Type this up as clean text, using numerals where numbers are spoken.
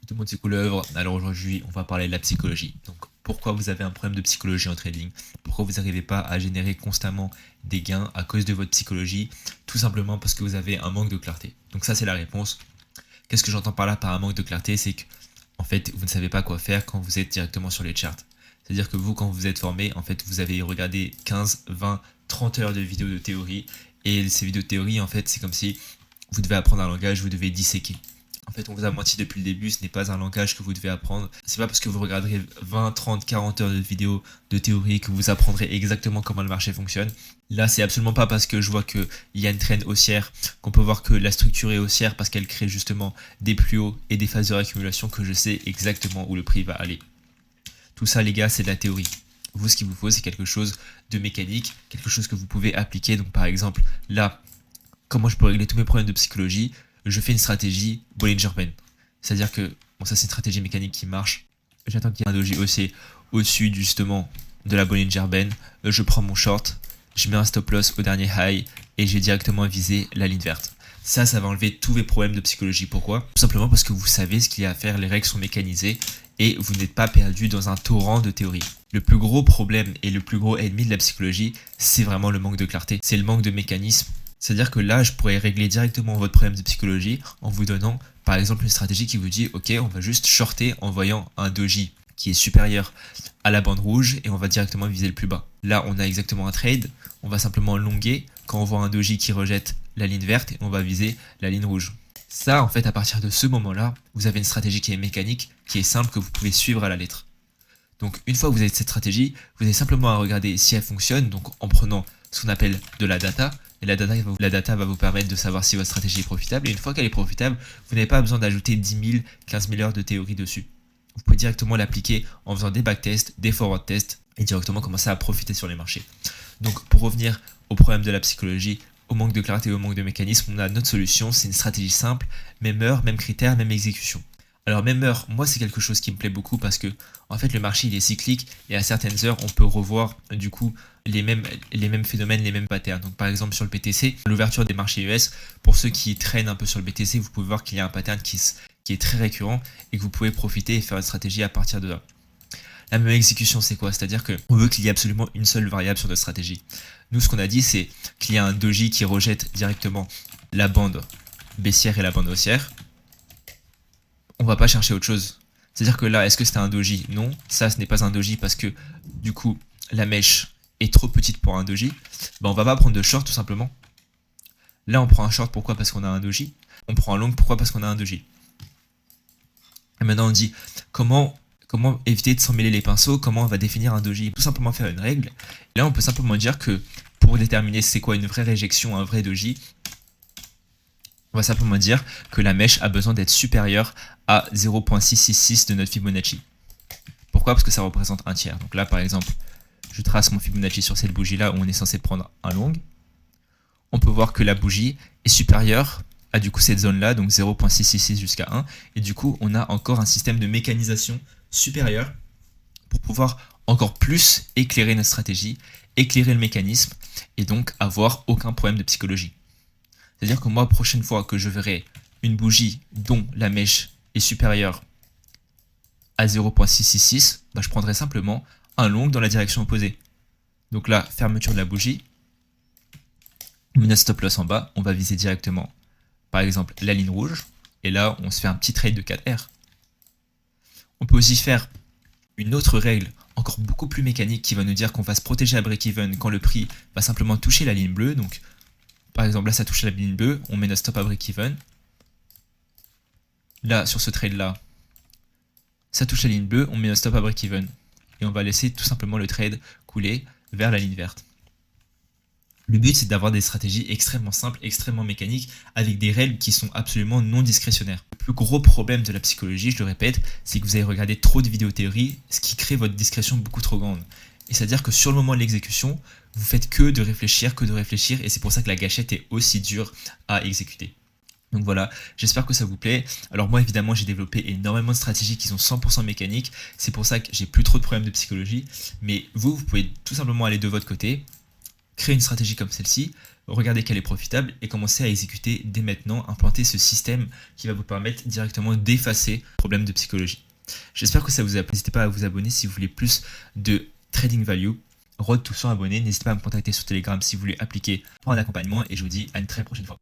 Tout le monde s'y couleuvre. Alors aujourd'hui, on va parler de la psychologie. Donc, pourquoi vous avez un problème de psychologie en trading? Pourquoi vous n'arrivez pas à générer constamment des gains à cause de votre psychologie? Tout simplement parce que vous avez un manque de clarté. Donc ça, c'est la réponse. Qu'est-ce que j'entends par là par un manque de clarté? C'est que, en fait, vous ne savez pas quoi faire quand vous êtes directement sur les charts. C'est-à-dire que vous, quand vous êtes formé, en fait, vous avez regardé 15, 20, 30 heures de vidéos de théorie. Et ces vidéos de théorie, en fait, c'est comme si vous devez apprendre un langage, vous devez disséquer. En fait, on vous a menti depuis le début, ce n'est pas un langage que vous devez apprendre. C'est pas parce que vous regarderez 20, 30, 40 heures de vidéos de théorie que vous apprendrez exactement comment le marché fonctionne. Là, c'est absolument pas parce que je vois qu'il y a une trend haussière, qu'on peut voir que la structure est haussière parce qu'elle crée justement des plus hauts et des phases de réaccumulation que je sais exactement où le prix va aller. Tout ça, les gars, c'est de la théorie. Vous, ce qu'il vous faut, c'est quelque chose de mécanique, quelque chose que vous pouvez appliquer. Donc, par exemple, là, comment je peux régler tous mes problèmes de psychologie? Je fais une stratégie Bollinger Band. C'est-à-dire que, bon, ça c'est une stratégie mécanique qui marche. J'attends qu'il y ait un doji haussier au-dessus justement de la Bollinger Band. Je prends mon short, je mets un stop loss au dernier high et je vais directement viser la ligne verte. Ça va enlever tous vos problèmes de psychologie. Pourquoi? Tout simplement parce que vous savez ce qu'il y a à faire, les règles sont mécanisées et vous n'êtes pas perdu dans un torrent de théorie. Le plus gros problème et le plus gros ennemi de la psychologie, c'est vraiment le manque de clarté. C'est le manque de mécanisme. C'est-à-dire que là, je pourrais régler directement votre problème de psychologie en vous donnant, par exemple, une stratégie qui vous dit, ok, on va juste shorter en voyant un doji qui est supérieur à la bande rouge et on va directement viser le plus bas. Là, on a exactement un trade, on va simplement longuer quand on voit un doji qui rejette la ligne verte et on va viser la ligne rouge. Ça, en fait, à partir de ce moment-là, vous avez une stratégie qui est mécanique, qui est simple, que vous pouvez suivre à la lettre. Donc, une fois que vous avez cette stratégie, vous avez simplement à regarder si elle fonctionne, donc en prenant ce qu'on appelle de la data. Et la data va vous permettre de savoir si votre stratégie est profitable. Et une fois qu'elle est profitable, vous n'avez pas besoin d'ajouter 10 000, 15 000 heures de théorie dessus. Vous pouvez directement l'appliquer en faisant des backtests, des forward tests et directement commencer à profiter sur les marchés. Donc pour revenir au problème de la psychologie, au manque de clarté et au manque de mécanisme, on a notre solution, c'est une stratégie simple, même heure, même critère, même exécution. Alors même heure, moi c'est quelque chose qui me plaît beaucoup parce que en fait le marché il est cyclique et à certaines heures on peut revoir du coup les mêmes phénomènes, les mêmes patterns. Donc par exemple sur le BTC, l'ouverture des marchés US, pour ceux qui traînent un peu sur le BTC, vous pouvez voir qu'il y a un pattern qui est très récurrent et que vous pouvez profiter et faire une stratégie à partir de là. La même exécution c'est quoi? C'est-à-dire qu'on veut qu'il y ait absolument une seule variable sur notre stratégie. Nous ce qu'on a dit c'est qu'il y a un doji qui rejette directement la bande baissière et la bande haussière. On va pas chercher autre chose. C'est-à-dire que là, est-ce que c'était un doji? Non, ça ce n'est pas un doji parce que du coup la mèche est trop petite pour un doji. On va pas prendre de short tout simplement. Là on prend un short, pourquoi? Parce qu'on a un doji. On prend un long, pourquoi? Parce qu'on a un doji. Et maintenant on dit comment éviter de s'en mêler les pinceaux, comment on va définir un doji? Tout simplement faire une règle. Et là on peut simplement dire que pour déterminer c'est quoi une vraie réjection, un vrai doji, on va simplement dire que la mèche a besoin d'être supérieure à 0.666 de notre Fibonacci. Pourquoi? Parce que ça représente un tiers. Donc là, par exemple, je trace mon Fibonacci sur cette bougie-là où on est censé prendre un long. On peut voir que la bougie est supérieure à du coup cette zone-là, donc 0.666 jusqu'à 1. Et du coup, on a encore un système de mécanisation supérieur pour pouvoir encore plus éclairer notre stratégie, éclairer le mécanisme et donc avoir aucun problème de psychologie. C'est-à-dire que moi, prochaine fois que je verrai une bougie dont la mèche est supérieure à 0.666, je prendrai simplement un long dans la direction opposée. Donc là, fermeture de la bougie, on met notre stop loss en bas, on va viser directement, par exemple, la ligne rouge, et là, on se fait un petit trade de 4R. On peut aussi faire une autre règle, encore beaucoup plus mécanique, qui va nous dire qu'on va se protéger à break-even quand le prix va simplement toucher la ligne bleue, donc par exemple, là, ça touche la ligne bleue, on met notre stop à break-even. Là, sur ce trade-là, ça touche la ligne bleue, on met notre stop à break-even. Et on va laisser tout simplement le trade couler vers la ligne verte. Le but, c'est d'avoir des stratégies extrêmement simples, extrêmement mécaniques, avec des règles qui sont absolument non discrétionnaires. Le plus gros problème de la psychologie, je le répète, c'est que vous avez regardé trop de vidéos théorie, ce qui crée votre discrétion beaucoup trop grande. Et c'est-à-dire que sur le moment de l'exécution, vous faites que de réfléchir, et c'est pour ça que la gâchette est aussi dure à exécuter. Donc voilà, j'espère que ça vous plaît. Alors moi évidemment j'ai développé énormément de stratégies qui sont 100% mécaniques, c'est pour ça que j'ai plus trop de problèmes de psychologie, mais vous pouvez tout simplement aller de votre côté, créer une stratégie comme celle-ci, regardez qu'elle est profitable et commencez à exécuter dès maintenant, implanter ce système qui va vous permettre directement d'effacer le problème de psychologie. J'espère que ça vous a plu. N'hésitez pas à vous abonner si vous voulez plus de trading value. Road to 100 abonnés. N'hésitez pas à me contacter sur Telegram si vous voulez appliquer pour un accompagnement et je vous dis à une très prochaine fois.